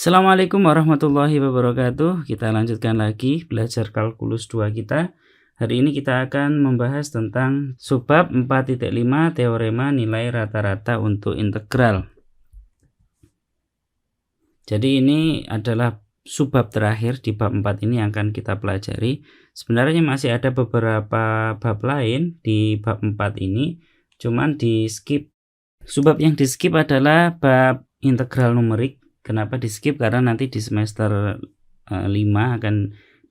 Assalamualaikum warahmatullahi wabarakatuh. Kita lanjutkan lagi belajar kalkulus 2 kita. Hari ini kita akan membahas tentang subbab 4.5 teorema nilai rata-rata untuk integral. Jadi ini adalah subbab terakhir di bab 4 ini yang akan kita pelajari. Sebenarnya masih ada beberapa bab lain di bab 4 ini, cuman di skip. Subbab yang di skip adalah bab integral numerik. Kenapa di skip? Karena nanti di semester 5 akan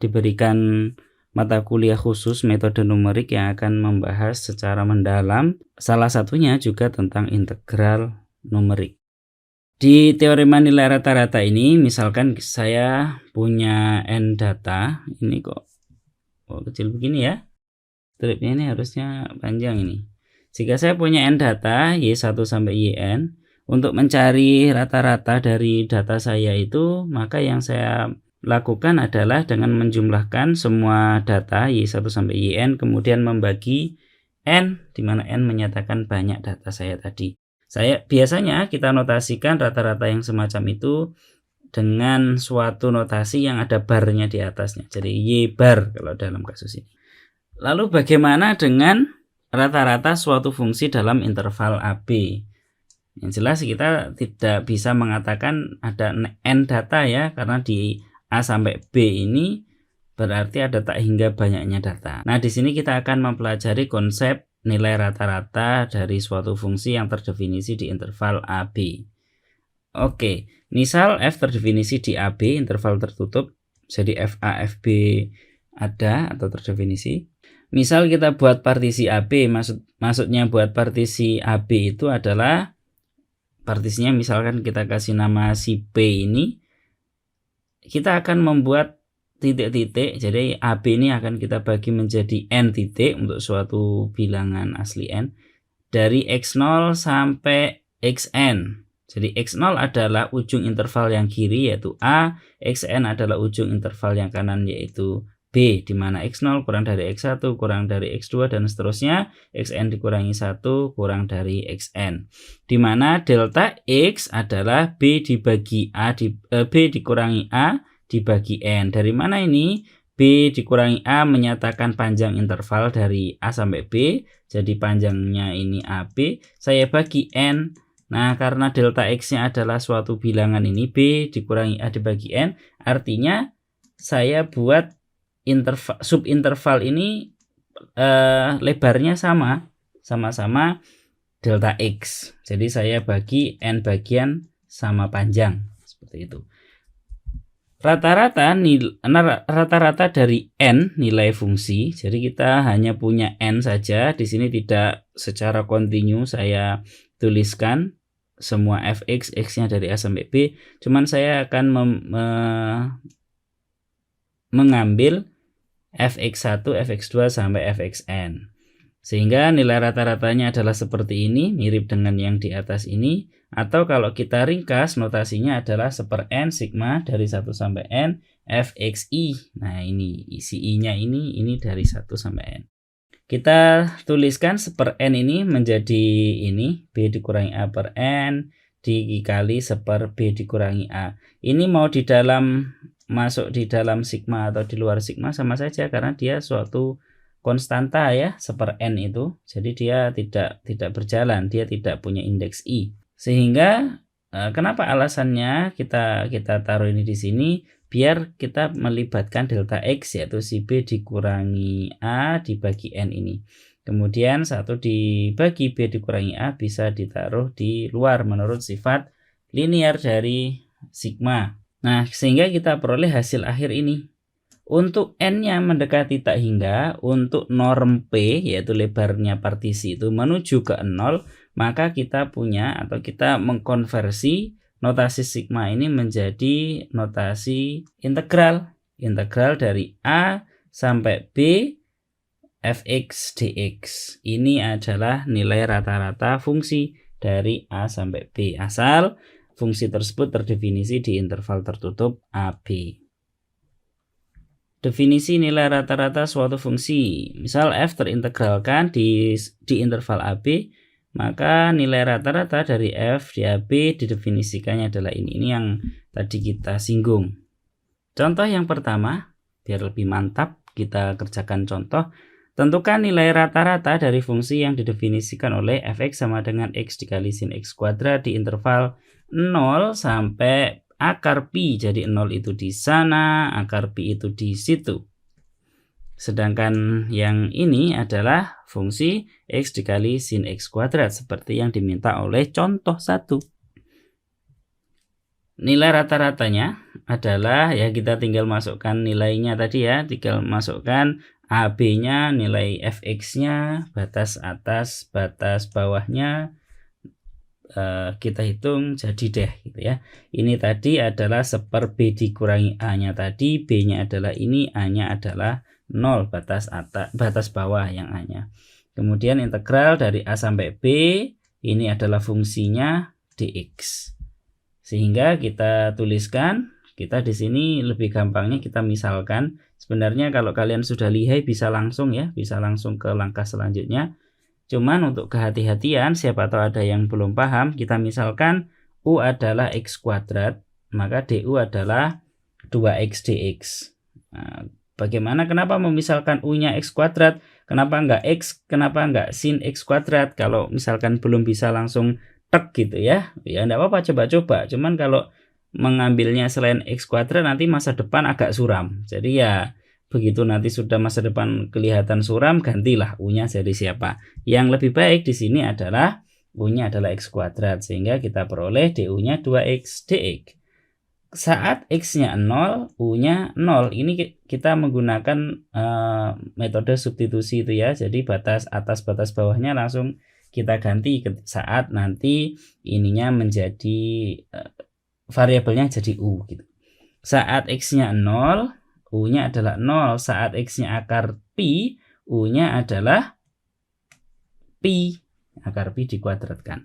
diberikan mata kuliah khusus metode numerik yang akan membahas secara mendalam, salah satunya juga tentang integral numerik. Di teorema nilai rata-rata ini, misalkan saya punya n data, ini kok kecil begini ya, stripnya ini harusnya panjang ini. Jika saya punya n data y1 sampai yn, untuk mencari rata-rata dari data saya itu, maka yang saya lakukan adalah dengan menjumlahkan semua data y1 sampai yn, kemudian membagi n, di mana n menyatakan banyak data saya tadi. Biasanya kita notasikan rata-rata yang semacam itu dengan suatu notasi yang ada barnya di atasnya. Jadi y bar kalau dalam kasus ini. Lalu bagaimana dengan rata-rata suatu fungsi dalam interval AB? Yang jelas kita tidak bisa mengatakan ada n data ya, karena di A sampai B ini berarti ada tak hingga banyaknya data. Nah, di sini kita akan mempelajari konsep nilai rata-rata dari suatu fungsi yang terdefinisi di interval AB. Oke, misal f terdefinisi di AB, interval tertutup, jadi FA FB ada atau terdefinisi. Misal kita buat partisi AB, maksudnya buat partisi AB itu adalah partisinya misalkan kita kasih nama si P ini, kita akan membuat titik-titik. Jadi AB ini akan kita bagi menjadi n titik untuk suatu bilangan asli n dari x0 sampai xn. Jadi x0 adalah ujung interval yang kiri yaitu A, xn adalah ujung interval yang kanan yaitu B, di mana x0 kurang dari x1 kurang dari x2 dan seterusnya, xn dikurangi 1 kurang dari xn, di mana delta x adalah b dibagi a b dikurangi a dibagi n. Dari mana ini? B dikurangi a menyatakan panjang interval dari a sampai b, jadi panjangnya ini AB, saya bagi n. Nah, karena delta x-nya adalah suatu bilangan ini b dikurangi a dibagi n, artinya saya buat subinterval ini lebarnya sama-sama delta x. Jadi saya bagi n bagian sama panjang seperti itu. Rata-rata dari n nilai fungsi. Jadi kita hanya punya n saja. Di sini tidak secara kontinu saya tuliskan semua fx, x-nya dari a sampai b. Cuman saya akan mengambil fx1, fx2 sampai fxn. Sehingga nilai rata-ratanya adalah seperti ini, mirip dengan yang di atas ini. Atau kalau kita ringkas, notasinya adalah 1/n sigma dari 1 sampai n fxi. Nah, ini isi i-nya ini dari 1 sampai n. Kita tuliskan 1/n ini menjadi ini b dikurangi a per n dikali 1/b dikurangi a. Ini mau masuk di dalam sigma atau di luar sigma sama saja, karena dia suatu konstanta ya, 1/n itu. Jadi dia tidak berjalan, dia tidak punya indeks i. Sehingga kenapa alasannya kita taruh ini di sini? Biar kita melibatkan delta x, yaitu si b dikurangi a dibagi n ini. Kemudian 1 dibagi b dikurangi a bisa ditaruh di luar menurut sifat linear dari sigma. Nah, sehingga kita peroleh hasil akhir ini. Untuk n-nya mendekati tak hingga, untuk norm P, yaitu lebarnya partisi itu menuju ke 0, maka kita punya atau kita mengkonversi notasi sigma ini menjadi notasi integral. Integral dari A sampai B fx dx. Ini adalah nilai rata-rata fungsi dari A sampai B, asal fungsi tersebut terdefinisi di interval tertutup AB. Definisi nilai rata-rata suatu fungsi. Misal f terintegralkan di interval AB, maka nilai rata-rata dari F DAB didefinisikannya adalah ini. Ini yang tadi kita singgung. Contoh yang pertama, biar lebih mantap kita kerjakan contoh. Tentukan nilai rata-rata dari fungsi yang didefinisikan oleh fx sama dengan x dikali sin x kuadrat di interval 0 sampai akar pi. Jadi 0 itu di sana, akar pi itu di situ. Sedangkan yang ini adalah fungsi x dikali sin x kuadrat seperti yang diminta oleh contoh 1. Nilai rata-ratanya adalah, ya kita tinggal masukkan nilainya tadi ya, tinggal masukkan AB-nya, nilai fx-nya, batas atas, batas bawahnya, kita hitung jadi deh gitu ya. Ini tadi adalah 1/B dikurangi A-nya tadi, B-nya adalah ini, A-nya adalah 0, batas atas, batas bawah yang A-nya. Kemudian integral dari A sampai B, ini adalah fungsinya dx. Sehingga kita tuliskan, kita di sini lebih gampangnya kita misalkan. Sebenarnya kalau kalian sudah lihai bisa langsung ya, bisa langsung ke langkah selanjutnya. Cuman untuk kehati-hatian, siapa tahu ada yang belum paham, kita misalkan U adalah x kuadrat, maka DU adalah 2x dx. Nah, bagaimana, kenapa memisalkan U-nya x kuadrat? Kenapa enggak x? Kenapa enggak sin x kuadrat? Kalau misalkan belum bisa langsung tek gitu ya, ya enggak apa-apa, coba-coba. Cuman kalau mengambilnya selain x kuadrat nanti masa depan agak suram. Jadi ya begitu nanti sudah masa depan kelihatan suram, gantilah U-nya jadi siapa. Yang lebih baik di sini adalah U-nya adalah x kuadrat, sehingga kita peroleh DU-nya 2x dx. Saat x-nya 0, U-nya 0. Ini kita menggunakan metode substitusi itu ya. Jadi batas atas batas bawahnya langsung kita ganti saat nanti ininya menjadi variabelnya jadi U gitu. Saat x-nya 0, U-nya adalah 0. Saat x-nya akar pi, U-nya adalah pi. Akar pi dikuadratkan.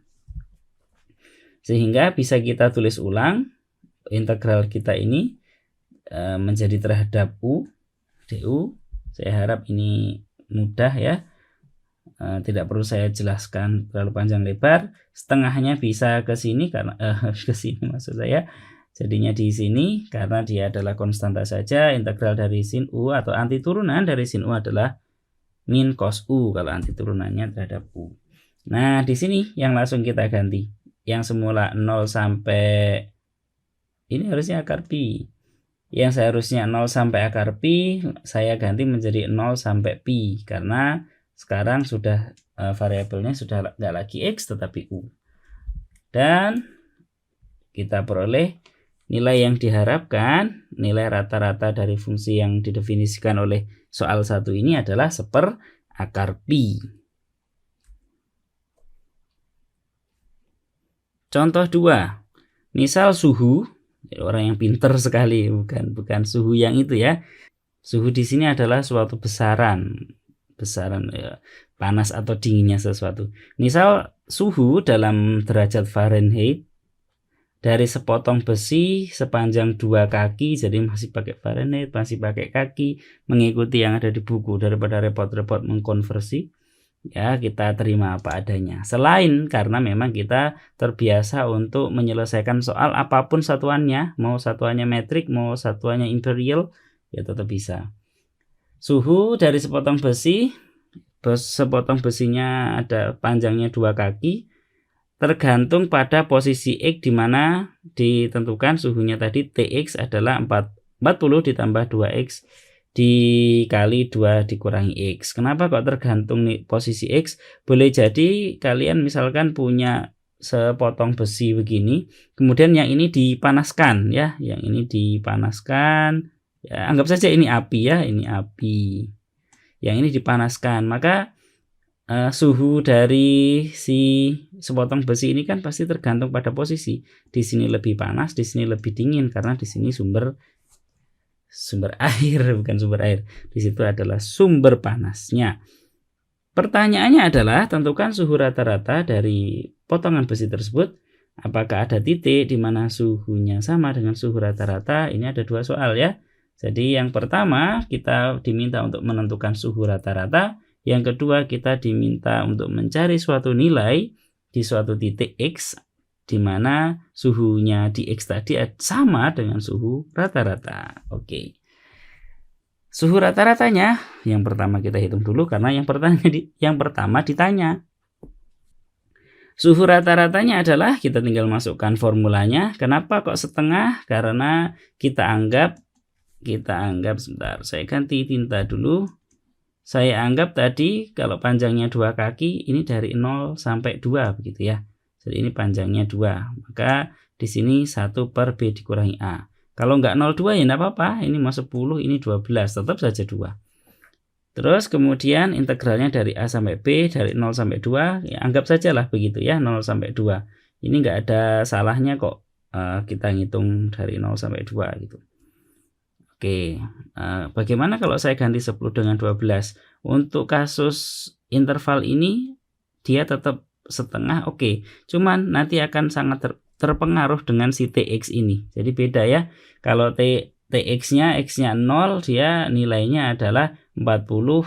Sehingga bisa kita tulis ulang integral kita ini menjadi terhadap U, du. Saya harap ini mudah ya. Tidak perlu saya jelaskan terlalu panjang lebar. Setengahnya bisa ke sini karena ke sini maksud saya. Jadinya di sini karena dia adalah konstanta saja. Integral dari sin U atau anti turunan dari sin U adalah min cos U kalau anti turunannya terhadap U. Nah, di sini yang langsung kita ganti. Yang semula 0 sampai ini harusnya akar pi. Yang seharusnya 0 sampai akar pi saya ganti menjadi 0 sampai pi karena sekarang sudah variabelnya sudah nggak lagi x tetapi U. Dan kita peroleh nilai yang diharapkan, nilai rata-rata dari fungsi yang didefinisikan oleh soal 1 ini adalah 1/akar pi. Contoh 2. Misal suhu, orang yang pinter sekali, bukan suhu yang itu ya. Suhu di sini adalah suatu besaran ya, panas atau dinginnya sesuatu. Misal suhu dalam derajat Fahrenheit dari sepotong besi sepanjang 2 kaki, jadi masih pakai Fahrenheit, masih pakai kaki, mengikuti yang ada di buku daripada repot-repot mengkonversi. Ya, kita terima apa adanya. Selain karena memang kita terbiasa untuk menyelesaikan soal apapun satuannya, mau satuannya metrik, mau satuannya imperial, ya tetap bisa. Suhu dari sepotong besi, sepotong besinya ada panjangnya 2 kaki, tergantung pada posisi X di mana ditentukan suhunya tadi. Tx adalah 40 ditambah 2x dikali 2 dikurangi X. Kenapa kok tergantung nih posisi X? Boleh jadi kalian misalkan punya sepotong besi begini, kemudian yang ini dipanaskan ya, yang ini dipanaskan. Ya, anggap saja ini api ya, ini api. Yang ini dipanaskan, maka suhu dari si sepotong besi ini kan pasti tergantung pada posisi. Di sini lebih panas, di sini lebih dingin karena di sini sumber air, bukan sumber air. Di situ adalah sumber panasnya. Pertanyaannya adalah tentukan suhu rata-rata dari potongan besi tersebut. Apakah ada titik di mana suhunya sama dengan suhu rata-rata? Ini ada 2 soal ya. Jadi yang pertama kita diminta untuk menentukan suhu rata-rata, Yang kedua, kita diminta untuk mencari suatu nilai di suatu titik X di mana suhunya di X tadi sama dengan suhu rata-rata. Oke. Suhu rata-ratanya yang pertama kita hitung dulu karena yang pertama ditanya. Suhu rata-ratanya adalah kita tinggal masukkan formulanya. Kenapa kok setengah? Karena kita anggap sebentar, saya ganti tinta dulu. Saya anggap tadi kalau panjangnya 2 kaki ini dari 0 sampai 2 begitu ya. Jadi ini panjangnya 2. Maka di sini 1 per B dikurangi A. Kalau nggak 0,2 ya enggak apa-apa. Ini mau 10, ini 12, tetap saja 2. Terus kemudian integralnya dari A sampai B, dari 0 sampai 2, ya anggap sajalah begitu ya, 0 sampai 2. Ini nggak ada salahnya kok kita ngitung dari 0 sampai 2 gitu. Oke, bagaimana kalau saya ganti 10 dengan 12? Untuk kasus interval ini, dia tetap setengah, oke. Cuman nanti akan sangat terpengaruh dengan si TX ini. Jadi beda ya. Kalau TX-nya, X-nya 0, dia nilainya adalah 40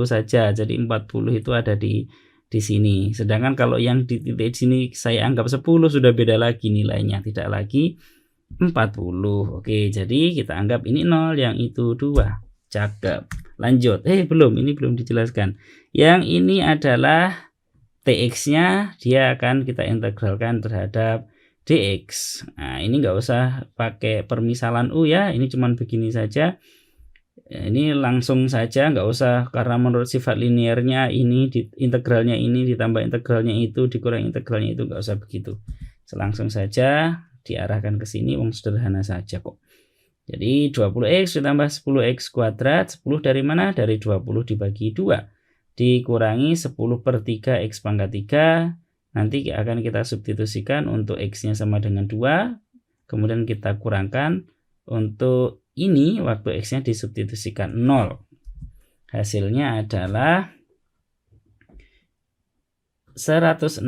saja. Jadi 40 itu ada di sini. Sedangkan kalau yang di titik sini saya anggap 10 sudah beda lagi nilainya, tidak lagi 40. Oke, jadi kita anggap ini 0, yang itu 2. Cakep. Lanjut. Ini belum dijelaskan. Yang ini adalah TX-nya, dia akan kita integralkan terhadap DX. Nah, ini nggak usah pakai permisalan U ya, ini cuman begini saja. Ini langsung saja, nggak usah, karena menurut sifat linearnya ini integralnya ini ditambah integralnya itu dikurangi integralnya itu, nggak usah begitu. Langsung saja diarahkan ke sini, sederhana saja kok. Jadi 20x ditambah 10x kuadrat, 10 dari mana? Dari 20 dibagi 2. Dikurangi 10 per 3 x pangkat 3. Nanti akan kita substitusikan untuk x-nya sama dengan 2. Kemudian kita kurangkan untuk ini waktu x-nya disubstitusikan 0. Hasilnya adalah 160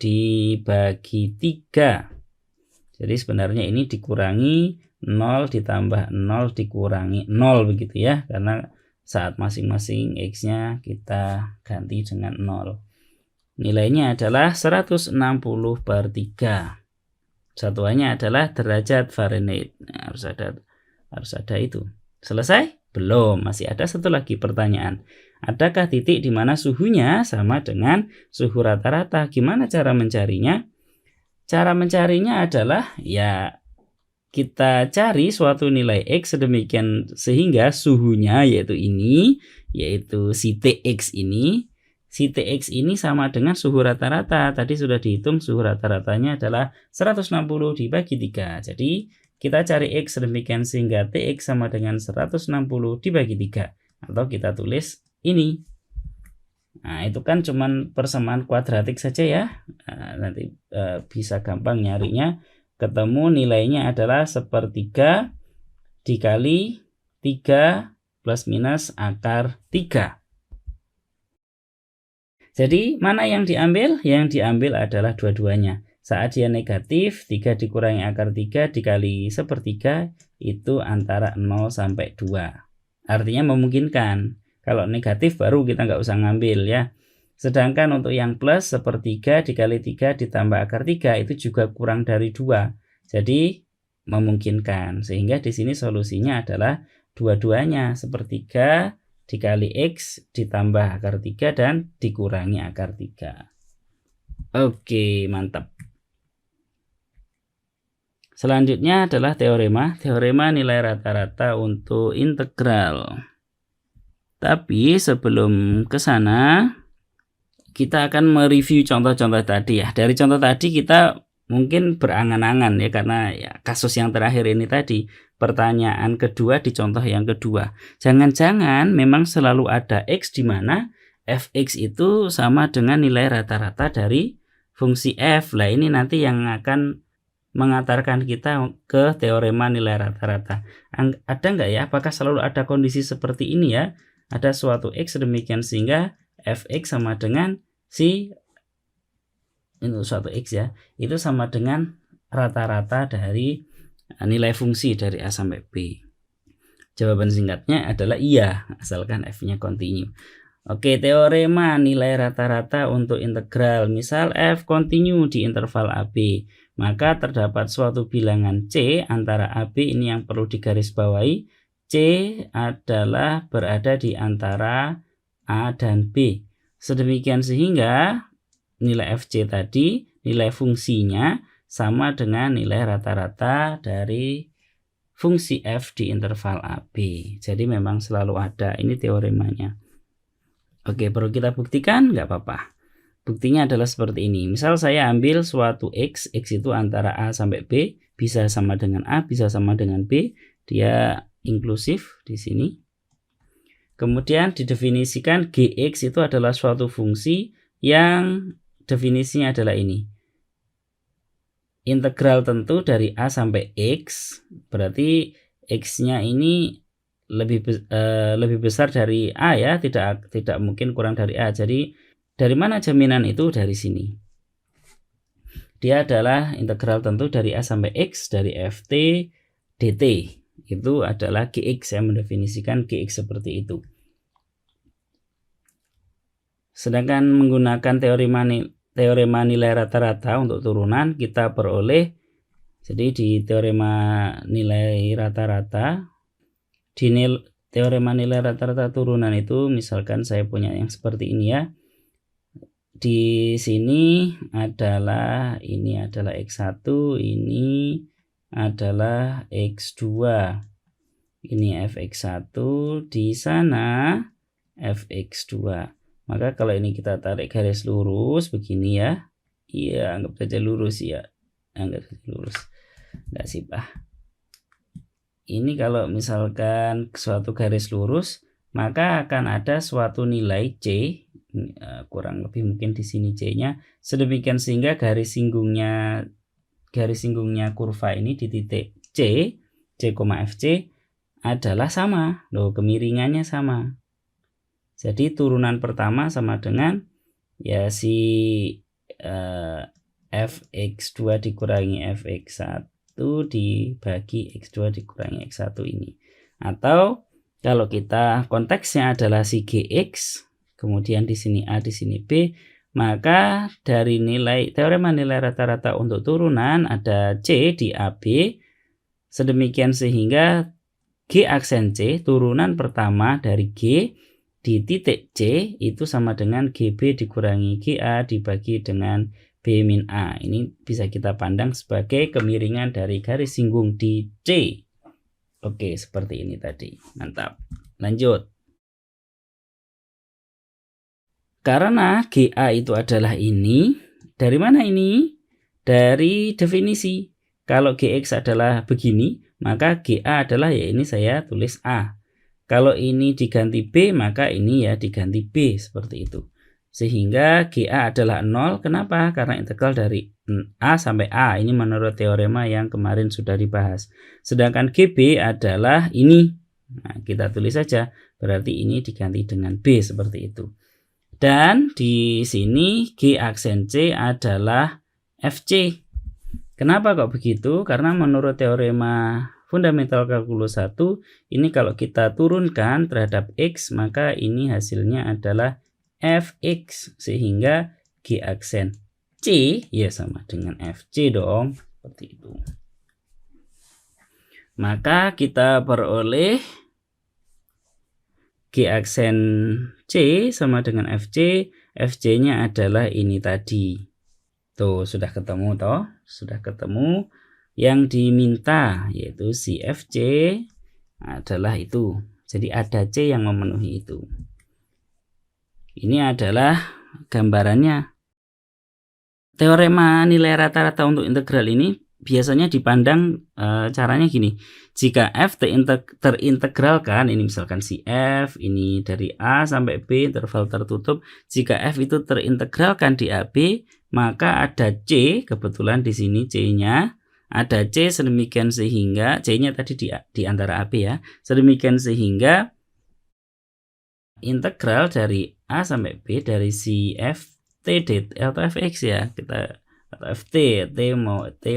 dibagi 3. Jadi sebenarnya ini dikurangi 0 ditambah 0 dikurangi 0 begitu ya. Karena saat masing-masing X-nya kita ganti dengan 0. Nilainya adalah 160 per 3. Satuannya adalah derajat Fahrenheit. Nah, harus ada itu. Selesai? Belum, masih ada satu lagi pertanyaan. Adakah titik di mana suhunya sama dengan suhu rata-rata? Gimana cara mencarinya? Cara mencarinya adalah ya kita cari suatu nilai X sedemikian sehingga suhunya yaitu si TX ini sama dengan suhu rata-rata. Tadi sudah dihitung suhu rata-ratanya adalah 160 dibagi 3. Jadi kita cari X sedemikian sehingga TX sama dengan 160 dibagi 3. Atau kita tulis ini. Nah, itu kan cuman persamaan kuadratik saja ya. Nanti bisa gampang nyarinya. Ketemu nilainya adalah 1/3 dikali 3 plus minus akar 3. Jadi mana yang diambil? Yang diambil adalah dua-duanya. Saat dia negatif, 3 dikurangi akar 3 dikali 1/3 itu antara 0 sampai 2. Artinya memungkinkan. Kalau negatif baru kita nggak usah ngambil ya. Sedangkan untuk yang plus 1/3 dikali 3 ditambah akar 3 itu juga kurang dari 2. Jadi memungkinkan. Sehingga di sini solusinya adalah dua-duanya. 1/3 dikali X ditambah akar 3 dan dikurangi akar 3. Oke, mantap. Selanjutnya adalah teorema. Teorema nilai rata-rata untuk integral. Tapi sebelum ke sana, kita akan mereview contoh-contoh tadi ya. Dari contoh tadi kita mungkin berangan-angan ya, karena ya kasus yang terakhir ini tadi, pertanyaan kedua di contoh yang kedua. Jangan-jangan memang selalu ada X di mana fx itu sama dengan nilai rata-rata dari fungsi f. Lah ini nanti yang akan mengantarkan kita ke teorema nilai rata-rata. Ada nggak ya? Apakah selalu ada kondisi seperti ini ya? Ada suatu X demikian sehingga fx sama dengan ini suatu X ya, itu sama dengan rata-rata dari nilai fungsi dari A sampai B. Jawaban singkatnya adalah iya, asalkan f-nya continue. Oke, teorema nilai rata-rata untuk integral. Misal f continue di interval AB, maka terdapat suatu bilangan C antara AB ini yang perlu digarisbawahi. C adalah berada di antara A dan B. Sedemikian sehingga nilai FC tadi, nilai fungsinya sama dengan nilai rata-rata dari fungsi f di interval AB. Jadi memang selalu ada, ini teoremanya. Oke, perlu kita buktikan? Nggak apa-apa. Buktinya adalah seperti ini. Misal saya ambil suatu X itu antara A sampai B, bisa sama dengan A, bisa sama dengan B. Dia inklusif di sini. Kemudian didefinisikan Gx itu adalah suatu fungsi yang definisinya adalah ini. Integral tentu dari A sampai X, berarti X-nya ini lebih besar dari A ya, tidak mungkin kurang dari A. Jadi dari mana jaminan itu? Dari sini. Dia adalah integral tentu dari A sampai X dari ft dt. Itu adalah Gx, saya mendefinisikan Gx seperti itu. Sedangkan menggunakan teorema nilai rata-rata untuk turunan, kita peroleh, jadi di teorema nilai rata-rata, di teorema nilai rata-rata turunan itu, misalkan saya punya yang seperti ini ya. Di sini adalah ini adalah X1, ini adalah X2. Ini fx1, di sana fx2. Maka kalau ini kita tarik garis lurus begini ya. Iya, anggap saja lurus ya. Anggap saja lurus. Enggak sih, Pak. Ini kalau misalkan suatu garis lurus, maka akan ada suatu nilai C, kurang lebih mungkin di sini C-nya, sedemikian sehingga garis singgungnya kurva ini di titik C, C,FC adalah sama. Loh, kemiringannya sama. Jadi turunan pertama sama dengan ya si fx2 dikurangi fx1 dibagi x2 dikurangi x1 ini. Atau kalau kita konteksnya adalah si gx, kemudian di sini a, di sini b, maka dari teorema nilai rata-rata untuk turunan ada c di AB, sedemikian sehingga g aksen c, turunan pertama dari g di titik C itu sama dengan GB dikurangi GA dibagi dengan B min A. Ini bisa kita pandang sebagai kemiringan dari garis singgung di C. Oke, seperti ini tadi. Mantap. Lanjut. Karena GA itu adalah ini, dari mana ini? Dari definisi. Kalau GX adalah begini, maka GA adalah ya ini saya tulis A. Kalau ini diganti B, maka ini ya diganti B, seperti itu. Sehingga GA adalah 0. Kenapa? Karena integral dari A sampai A. Ini menurut teorema yang kemarin sudah dibahas. Sedangkan GB adalah ini. Nah, kita tulis saja. Berarti ini diganti dengan B, seperti itu. Dan di sini G aksen C adalah FC. Kenapa kok begitu? Karena menurut teorema fundamental kalkulus 1, ini kalau kita turunkan terhadap X, maka ini hasilnya adalah Fx, sehingga G aksen C ya sama dengan Fc dong, seperti itu. Maka kita peroleh G aksen C sama dengan Fc, Fc-nya adalah ini tadi. Tuh, sudah ketemu toh? Sudah ketemu. Yang diminta yaitu si Fc adalah itu. Jadi ada C yang memenuhi itu. Ini adalah gambarannya. Teorema nilai rata-rata untuk integral ini biasanya dipandang caranya gini. Jika F terintegralkan, ini misalkan si F, ini dari A sampai B, interval tertutup. Jika F itu terintegralkan di AB, maka ada C, kebetulan di sini C-nya. Ada C sedemikian sehingga, C-nya tadi di antara AB ya. Sedemikian sehingga integral dari A sampai B dari si F T atau Fx ya, kita atau ft, t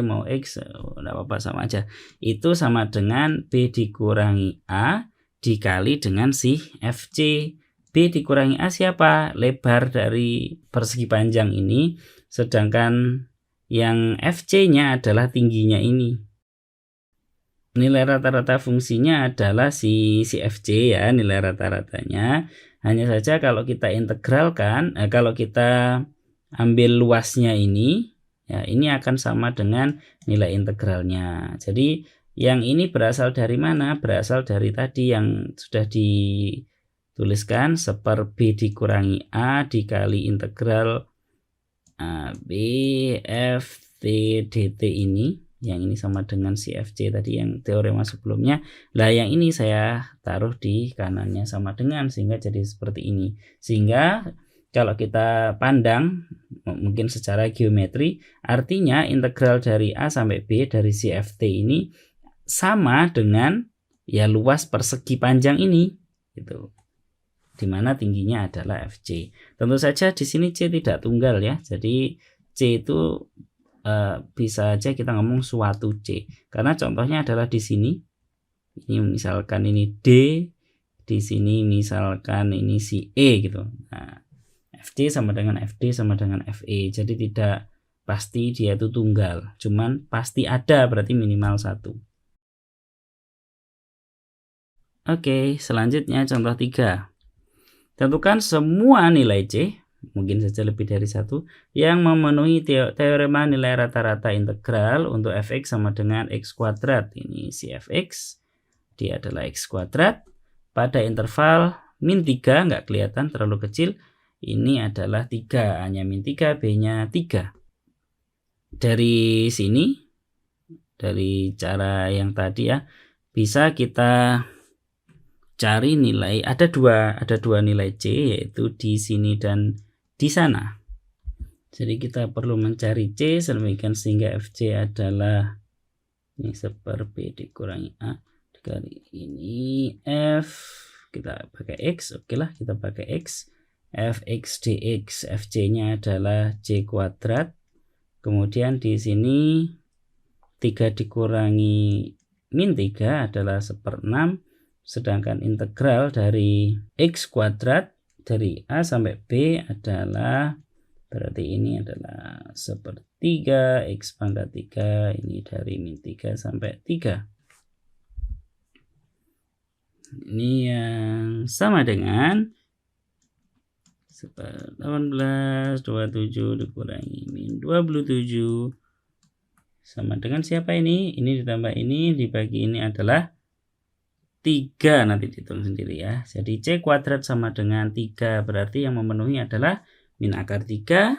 mau x, enggak apa-apa, sama aja. Itu sama dengan b dikurangi a dikali dengan si fc. B dikurangi A siapa? Lebar dari persegi panjang ini, sedangkan yang FC-nya adalah tingginya ini. Nilai rata-rata fungsinya adalah si FC ya, nilai rata-ratanya. Hanya saja kalau kita integralkan, kalau kita ambil luasnya ini, ya ini akan sama dengan nilai integralnya. Jadi yang ini berasal dari mana? Berasal dari tadi yang sudah dituliskan, seper B dikurangi A dikali integral B F T dt ini. Yang ini sama dengan si FC tadi yang teorema sebelumnya. Lah yang ini saya taruh di kanannya sama dengan, sehingga jadi seperti ini. Sehingga kalau kita pandang mungkin secara geometri, artinya integral dari A sampai B dari si FT ini sama dengan ya luas persegi panjang ini gitu, dimana tingginya adalah FC. Tentu saja di sini C tidak tunggal ya, jadi C itu bisa aja kita ngomong suatu C, karena contohnya adalah di sini, ini misalkan ini D, di sini misalkan ini si E gitu. Nah, FC sama dengan FD sama dengan FE, jadi tidak pasti dia itu tunggal, cuman pasti ada, berarti minimal 1. Oke, selanjutnya contoh 3. Tentukan semua nilai C, mungkin saja lebih dari 1, yang memenuhi teorema nilai rata-rata integral untuk fx sama dengan x kuadrat. Ini si fx, dia adalah x kuadrat pada interval min 3, nggak kelihatan terlalu kecil, ini adalah 3, hanya min 3, b-nya 3. Dari sini, dari cara yang tadi ya, bisa kita cari nilai, ada dua nilai C, yaitu di sini dan di sana. Jadi kita perlu mencari C sedemikian sehingga FC adalah ini seper B dikurangi A dikali ini F, kita pakai X, oke lah kita pakai X, Fx dx, Fc-nya adalah C kuadrat, kemudian di sini 3 dikurangi min 3 adalah seper 6, sedangkan integral dari x kuadrat dari A sampai B adalah, berarti ini adalah sepertiga x pangkat 3, ini dari min 3 sampai 3. Ini yang sama dengan 18, 27 dikurangi min 27 sama dengan siapa ini? Ini ditambah ini dibagi ini adalah 3, nanti dihitung sendiri ya. Jadi C kuadrat sama dengan 3, berarti yang memenuhi adalah min akar 3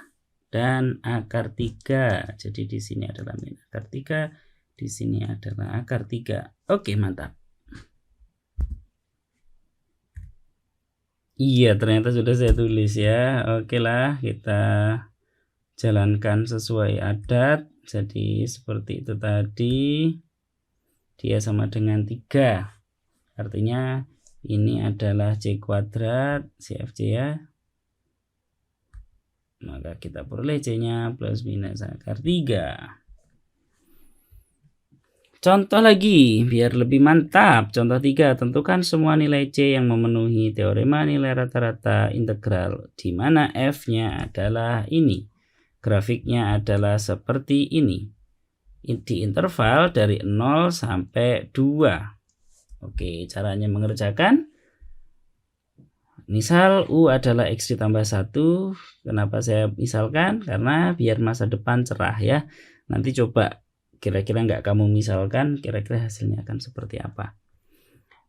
dan akar 3. Jadi di sini adalah min akar 3, di sini adalah akar 3. Oke, mantap. Iya, ternyata sudah saya tulis ya. Oke lah, kita jalankan sesuai adat. Jadi seperti itu tadi. Dia sama dengan 3. Artinya ini adalah C kuadrat CFC ya. Maka kita peroleh C-nya plus minus akar 3. Contoh lagi biar lebih mantap. Contoh 3, tentukan semua nilai C yang memenuhi teorema nilai rata-rata integral, di mana F-nya adalah ini. Grafiknya adalah seperti ini. Di interval dari 0 sampai 2. Oke, caranya mengerjakan. Misal U adalah X ditambah 1. Kenapa saya misalkan? Karena biar masa depan cerah ya. Nanti coba kira-kira nggak kamu misalkan, kira-kira hasilnya akan seperti apa.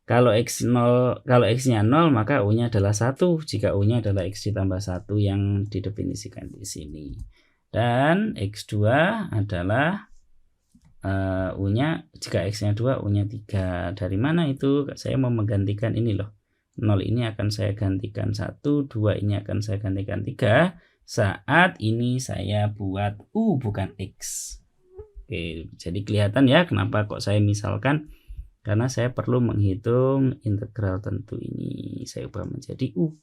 Kalau X-nya 0, maka U-nya adalah 1. Jika U-nya adalah X ditambah 1 yang didefinisikan di sini. Dan X2 adalah U-nya, jika X-nya 2, U-nya 3. Dari mana itu? Saya mau menggantikan ini loh. 0 ini akan saya gantikan 1, 2 ini akan saya gantikan 3. Saat ini saya buat U bukan X. Oke, jadi kelihatan ya kenapa kok saya misalkan. Karena saya perlu menghitung integral tentu ini. Saya ubah menjadi U.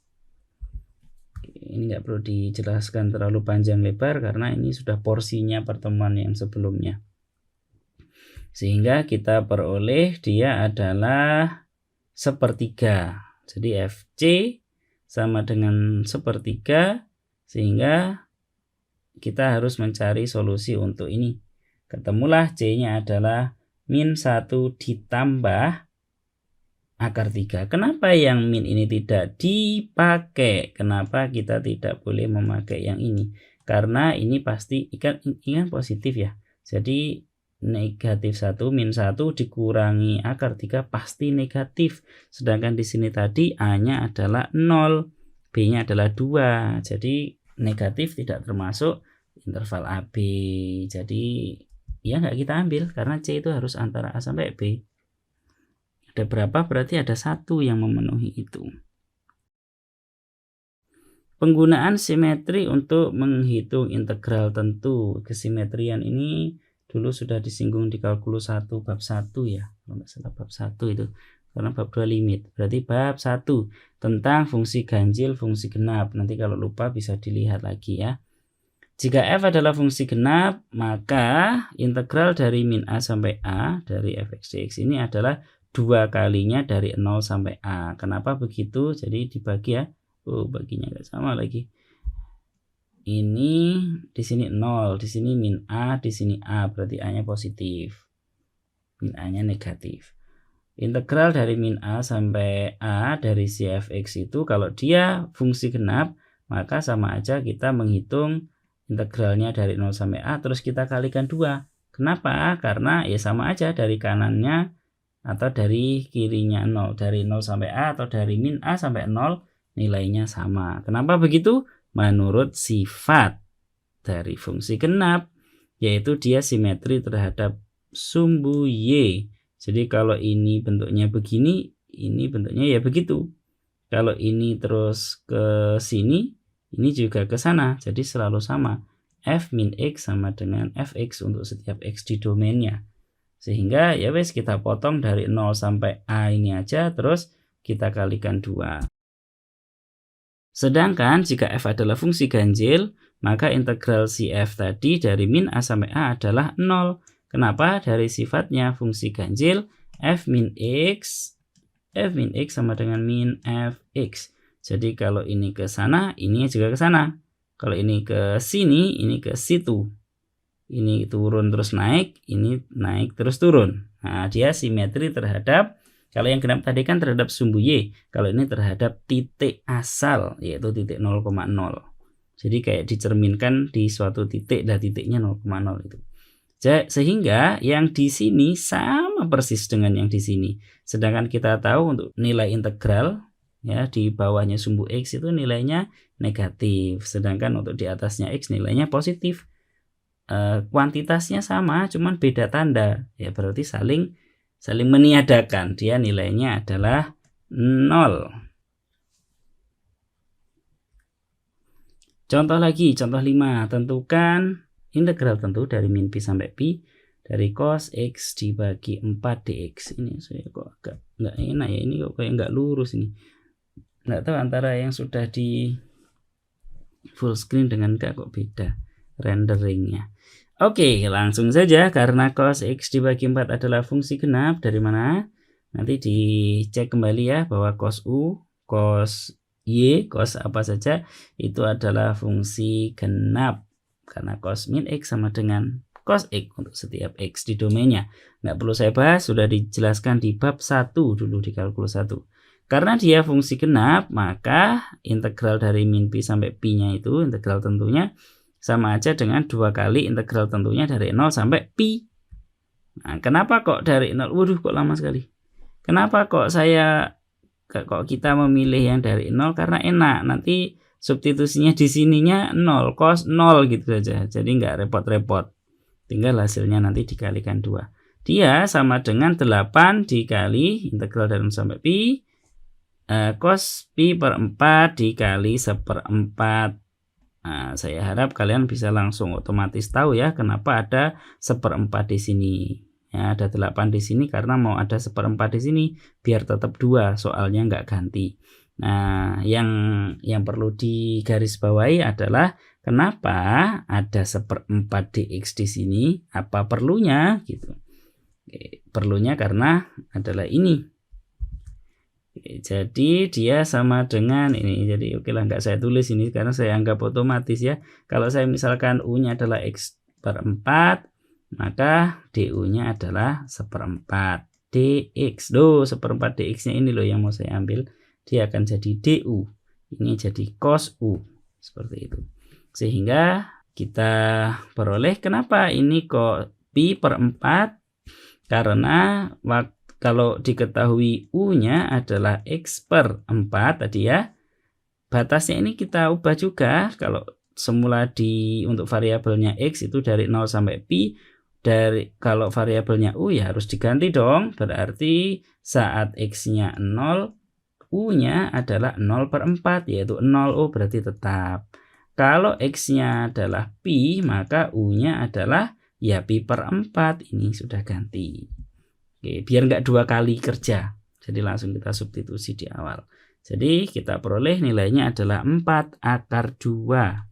Oke. ini nggak perlu dijelaskan terlalu panjang lebar karena ini sudah porsinya pertemuan yang sebelumnya. Sehingga kita peroleh dia adalah sepertiga. Jadi FC sama dengan sepertiga, sehingga kita harus mencari solusi untuk ini. Ketemulah C-nya adalah min 1 ditambah akar 3. Kenapa yang min ini tidak dipakai? Kenapa kita tidak boleh memakai yang ini? Karena ini pasti ikan positif ya. Jadi negatif 1 min 1 dikurangi akar 3 pasti negatif. Sedangkan di sini tadi A-nya adalah 0, B-nya adalah 2. Jadi negatif tidak termasuk interval AB. Jadi ya nggak kita ambil karena C itu harus antara A sampai B. Ada berapa? Berarti ada 1 yang memenuhi itu. Penggunaan simetri untuk menghitung integral tentu. Kesimetrian ini dulu sudah disinggung di kalkulus 1 bab 1 ya. Kalau nggak salah bab 1 itu. Karena bab 2 limit. Berarti bab 1 tentang fungsi ganjil, fungsi genap. Nanti kalau lupa bisa dilihat lagi ya. Jika f adalah fungsi genap, maka integral dari min a sampai a dari fx dx ini adalah 2 kalinya dari 0 sampai a. Kenapa begitu? Jadi dibagi ya. Baginya nggak sama lagi. Ini di sini 0, di sini min a, di sini a, berarti a-nya positif. Min a-nya negatif. Integral dari min a sampai a dari si fx itu kalau dia fungsi genap, maka sama aja kita menghitung integralnya dari 0 sampai a terus kita kalikan 2. Kenapa? Karena ya sama aja dari kanannya atau dari kirinya 0. Dari 0 sampai a atau dari min a sampai 0 nilainya sama. Kenapa begitu? Menurut sifat dari fungsi genap, yaitu dia simetri terhadap sumbu Y. Jadi kalau ini bentuknya begini, ini bentuknya ya begitu. Kalau ini terus ke sini, ini juga ke sana, jadi selalu sama. F min X sama dengan Fx untuk setiap X di domainnya. Sehingga ya wes kita potong dari 0 sampai A ini aja, terus kita kalikan 2. Sedangkan jika F adalah fungsi ganjil, maka integral si F tadi dari min A sampai A adalah 0. Kenapa? Dari sifatnya fungsi ganjil, F min X sama dengan min Fx. Jadi kalau ini ke sana, ini juga ke sana. Kalau ini ke sini, ini ke situ. Ini turun terus naik, ini naik terus turun. Nah, dia simetri terhadap, kalau yang genap tadi kan terhadap sumbu Y. Kalau ini terhadap titik asal, yaitu titik 0,0. Jadi kayak dicerminkan di suatu titik, dan titiknya 0,0 itu. Sehingga yang di sini sama persis dengan yang di sini. Sedangkan kita tahu untuk nilai integral, ya di bawahnya sumbu X itu nilainya negatif, sedangkan untuk di atasnya X nilainya positif. Kuantitasnya sama, cuman beda tanda, ya berarti saling meniadakan. Dia nilainya adalah 0. Contoh lagi, contoh 5. Tentukan integral tentu dari min pi sampai pi dari cos X dibagi 4 dx. Ini saya kok agak nggak enak ya, ini kok kayak nggak lurus ini. Nggak tahu antara yang sudah di full screen dengan enggak kok beda renderingnya. Oke, langsung saja karena cos X dibagi 4 adalah fungsi genap. Dari mana? Nanti dicek kembali ya bahwa cos U, cos Y, cos apa saja itu adalah fungsi genap. Karena cos min X sama dengan cos X untuk setiap X di domainnya. Nggak perlu saya bahas, sudah dijelaskan di bab 1 dulu di kalkulus 1. Karena dia fungsi genap, maka integral dari min pi sampai pi-nya itu, integral tentunya, sama aja dengan 2 kali integral tentunya dari 0 sampai pi. Nah, kenapa kok dari 0? Waduh, kok lama sekali. Kenapa kok kita memilih yang dari 0? Karena enak, nanti substitusinya di sininya 0, cos 0 gitu saja. Jadi nggak repot-repot. Tinggal hasilnya nanti dikalikan 2. Dia sama dengan 8 dikali integral dari 0 sampai pi. Cos pi per 4 dikali 1/4. Nah, saya harap kalian bisa langsung otomatis tahu ya kenapa ada 1/4 di sini. Ya, ada 8 di sini karena mau ada 1/4 di sini biar tetap 2, soalnya nggak ganti. Nah, yang perlu digarisbawahi adalah kenapa ada 1/4 dx di sini? Apa perlunya gitu? Perlunya karena adalah ini. Jadi dia sama dengan ini. Jadi oke lah, nggak saya tulis ini karena saya anggap otomatis ya. Kalau saya misalkan U-nya adalah x/4, maka DU-nya adalah 1/4 dx. 1/4 dx-nya ini loh yang mau saya ambil. Dia akan jadi DU. Ini jadi cos U. Seperti itu. Sehingga kita peroleh kenapa ini kok pi/4? Karena kalau diketahui U-nya adalah x/4 tadi ya, batasnya ini kita ubah juga. Kalau semula untuk variabelnya x itu dari 0 sampai pi, kalau variabelnya U ya harus diganti dong. Berarti saat x-nya 0, U-nya adalah 0/4, yaitu 0. Oh, berarti tetap. Kalau x-nya adalah pi, maka U-nya adalah ya pi/4. Ini sudah ganti. Oke, biar nggak dua kali kerja. Jadi langsung kita substitusi di awal. Jadi kita peroleh nilainya adalah 4/2.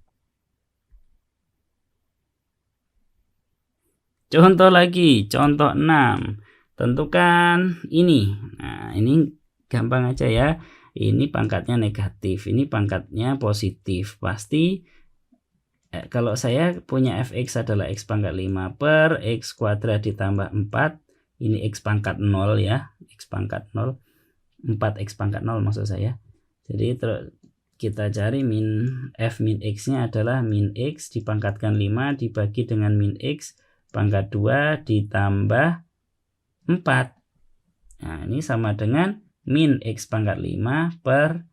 Contoh lagi, contoh 6. Tentukan ini. Nah, ini gampang aja ya. Ini pangkatnya negatif, ini pangkatnya positif. Pasti kalau saya punya fx adalah x⁵ per x² ditambah 4. Ini x pangkat 0 ya, x pangkat 0, 4x⁵0 maksud saya. Jadi kita cari f min x-nya adalah min x dipangkatkan 5 dibagi dengan min x pangkat 2 ditambah 4. Nah, ini sama dengan min x⁵ per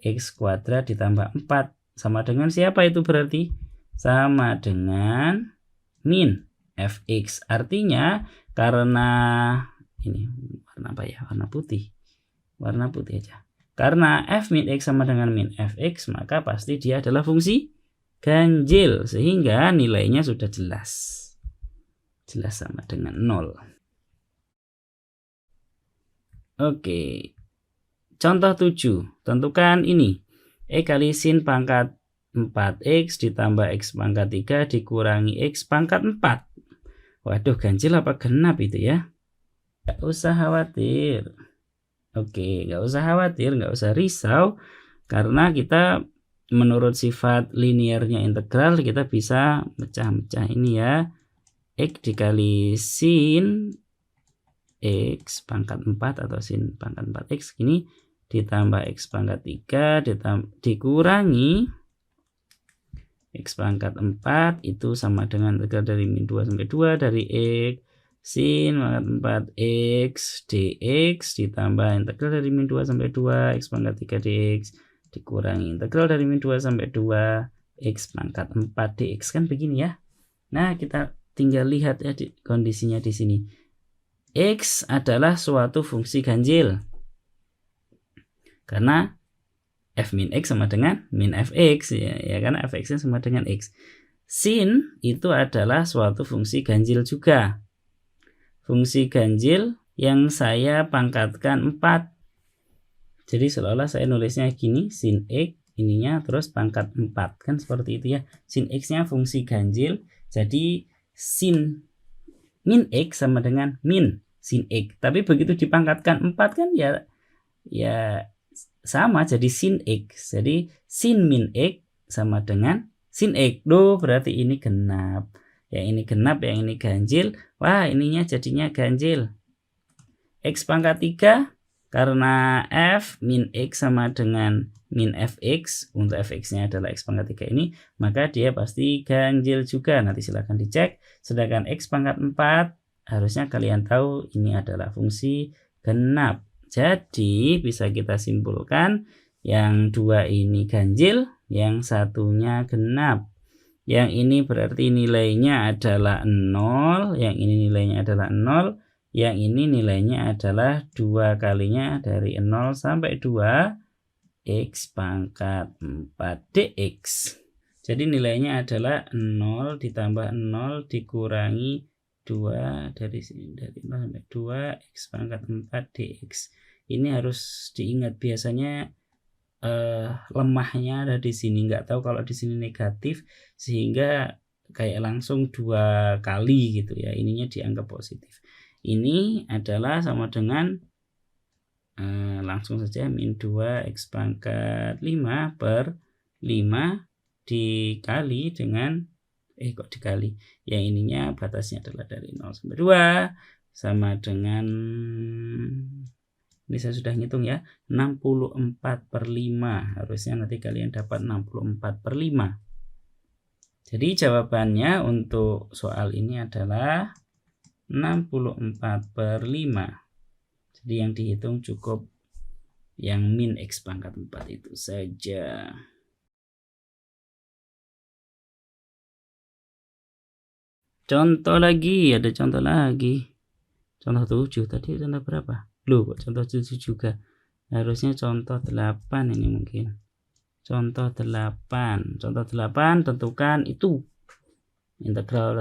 x² ditambah 4. Sama dengan siapa itu berarti? Sama dengan min fx. Artinya karena ini warna apa ya? Warna putih. Warna putih aja. Karena f min x sama dengan min fx, maka pasti dia adalah fungsi ganjil. Sehingga nilainya sudah jelas. Jelas sama dengan 0. Oke. Contoh 7. Tentukan ini. E kali sin pangkat 4x ditambah x⁵ dikurangi x⁵4. Waduh, ganjil apa genap itu ya? Gak usah khawatir. Oke, gak usah khawatir, gak usah risau. Karena kita menurut sifat linearnya integral, kita bisa mecah-mecah ini ya. X dikali sin x⁵ atau sin pangkat 4x ini ditambah x⁵ dikurangi x⁵ itu sama dengan integral dari min 2 sampai 2 dari x sin pangkat 4x dx ditambah integral dari min 2 sampai 2 x⁵ dx dikurangi integral dari min 2 sampai 2 x⁵ dx. Kan begini ya. Nah, kita tinggal lihat ya kondisinya di sini. X adalah suatu fungsi ganjil. Karena f min x sama dengan min fx ya karena fx-nya sama dengan x. Sin itu adalah suatu fungsi ganjil juga. Fungsi ganjil yang saya pangkatkan 4. Jadi seolah-olah saya nulisnya gini, sin x ininya terus pangkat 4 kan seperti itu ya. Sin x-nya fungsi ganjil, jadi sin min x sama dengan min sin x. Tapi begitu dipangkatkan 4 kan ya sama jadi sin x. Jadi sin min x sama dengan sin x. Berarti ini genap. Yang ini genap, yang ini ganjil. Wah, ininya jadinya ganjil. x⁵ karena f min x sama dengan min fx. Untuk fx-nya adalah x⁵ ini, maka dia pasti ganjil juga. Nanti silahkan dicek. Sedangkan x⁵ harusnya kalian tahu ini adalah fungsi genap. Jadi bisa kita simpulkan yang dua ini ganjil, yang satunya genap. Yang ini berarti nilainya adalah 0, yang ini nilainya adalah 0, yang ini nilainya adalah 2 kalinya dari 0 sampai 2 x⁵ 4 dx. Jadi nilainya adalah 0 ditambah 0 dikurangi 2 dari 0 sampai 2 x⁵ 4 dx. Ini harus diingat, biasanya lemahnya ada di sini, nggak tahu kalau di sini negatif sehingga kayak langsung 2 kali gitu ya, ininya dianggap positif. Ini adalah sama dengan langsung saja min 2 X pangkat 5 per 5 dikali dengan kok dikali, yang ininya batasnya adalah dari 0 sampai 2 sama dengan, ini saya sudah ngitung ya, 64/5. Harusnya nanti kalian dapat 64/5. Jadi jawabannya untuk soal ini adalah 64/5. Jadi yang dihitung cukup yang min X pangkat 4 itu saja. Contoh lagi, ada contoh lagi. Contoh 7 tadi contoh berapa? Loh, kok contoh 7 juga? Harusnya contoh 8 ini mungkin. Contoh 8. Contoh 8 tentukan itu integral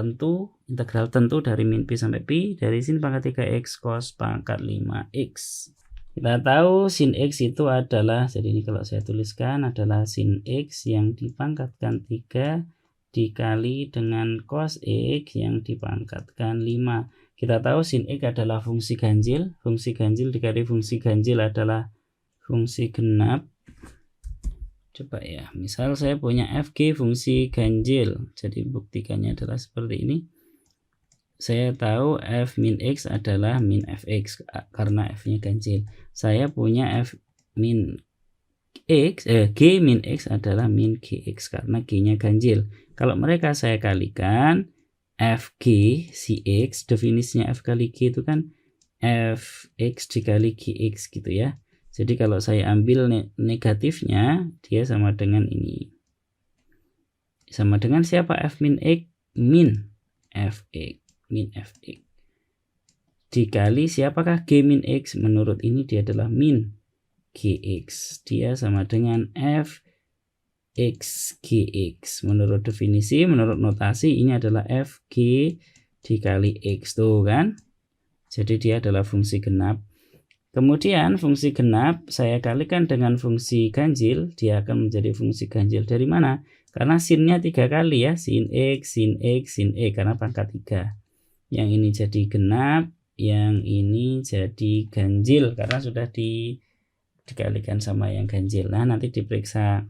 tentu dari min pi sampai pi dari sin pangkat 3x cos pangkat 5x. Kita tahu sin x itu adalah, jadi ini kalau saya tuliskan adalah sin x yang dipangkatkan 3 dikali dengan cos x yang dipangkatkan 5. Kita tahu sin x adalah fungsi ganjil. Fungsi ganjil dikali fungsi ganjil adalah fungsi genap. Coba ya, misal saya punya fg fungsi ganjil. Jadi buktikannya adalah seperti ini. Saya tahu f min x adalah min fx karena f-nya ganjil. Saya punya f min x, g min x adalah min gx karena g-nya ganjil. Kalau mereka saya kalikan, fg si x, definisinya f kali g itu kan fx dikali gx gitu ya. Jadi kalau saya ambil negatifnya, dia sama dengan ini. Sama dengan siapa? F min x min fx. Min fx. Dikali siapakah g min x? Menurut ini dia adalah min gx. Dia sama dengan f x gx. Menurut definisi, menurut notasi ini adalah fg dikali x tuh kan. Jadi dia adalah fungsi genap. Kemudian fungsi genap saya kalikan dengan fungsi ganjil, dia akan menjadi fungsi ganjil dari mana? Karena sinnya 3 kali ya, sin x, sin x, sin x karena pangkat 3. Yang ini jadi genap, yang ini jadi ganjil karena sudah dikalikan sama yang ganjil. Nah, nanti diperiksa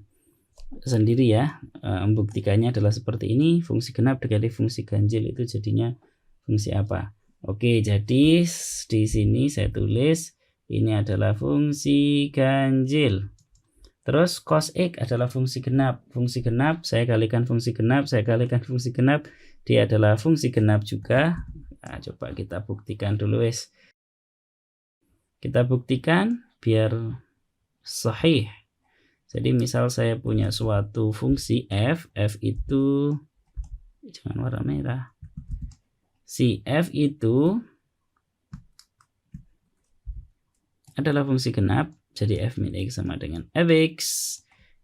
sendiri ya, membuktikannya adalah seperti ini. Fungsi genap dikali fungsi ganjil itu jadinya fungsi apa? Oke, jadi di sini saya tulis ini adalah fungsi ganjil. Terus cos x adalah fungsi genap. Fungsi genap saya kalikan fungsi genap, saya kalikan fungsi genap, dia adalah fungsi genap juga. Nah, coba kita buktikan dulu wes. Kita buktikan biar sahih. Jadi misal saya punya suatu fungsi f itu jangan warna merah. Si f itu adalah fungsi genap, jadi f min x sama dengan fx.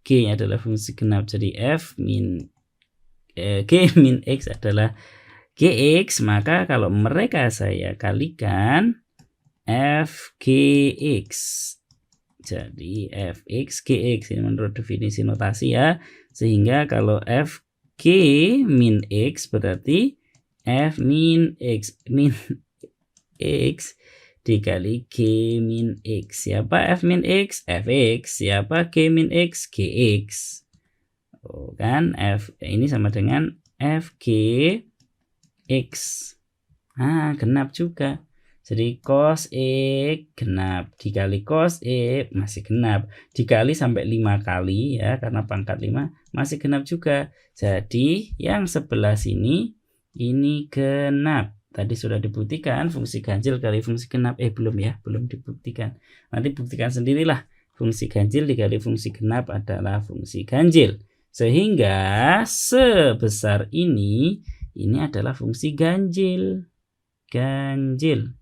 G adalah fungsi genap, jadi f min g min x adalah gx. Maka kalau mereka saya kalikan f gx, jadi fx gx ini menurut definisi notasi ya. Sehingga kalau f g min x berarti f min x dikali g min x. Siapa f min x? fx. Siapa g min x? gx. Oh, kan f ini sama dengan f g x. Nah, genap juga. Jadi cos x genap dikali cos x masih genap, dikali sampai 5 kali ya karena pangkat 5 masih genap juga. Jadi yang sebelah sini ini genap. Tadi sudah dibuktikan fungsi ganjil kali fungsi genap. Belum ya, belum dibuktikan. Nanti buktikan sendirilah. Fungsi ganjil dikali fungsi genap adalah fungsi ganjil. Sehingga sebesar ini adalah fungsi ganjil. Ganjil.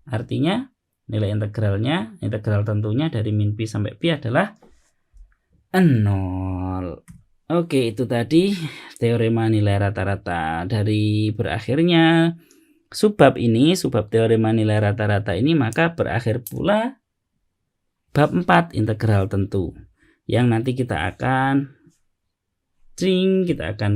Artinya nilai integralnya, integral tentunya dari min pi sampai pi adalah 0. Oke, itu tadi teorema nilai rata-rata. Dari berakhirnya subbab ini, subbab teorema nilai rata-rata ini, maka berakhir pula bab 4 integral tentu. yang nanti kita akan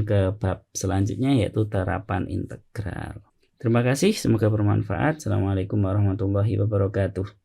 ke bab selanjutnya, yaitu terapan integral. Terima kasih, semoga bermanfaat. Assalamualaikum warahmatullahi wabarakatuh.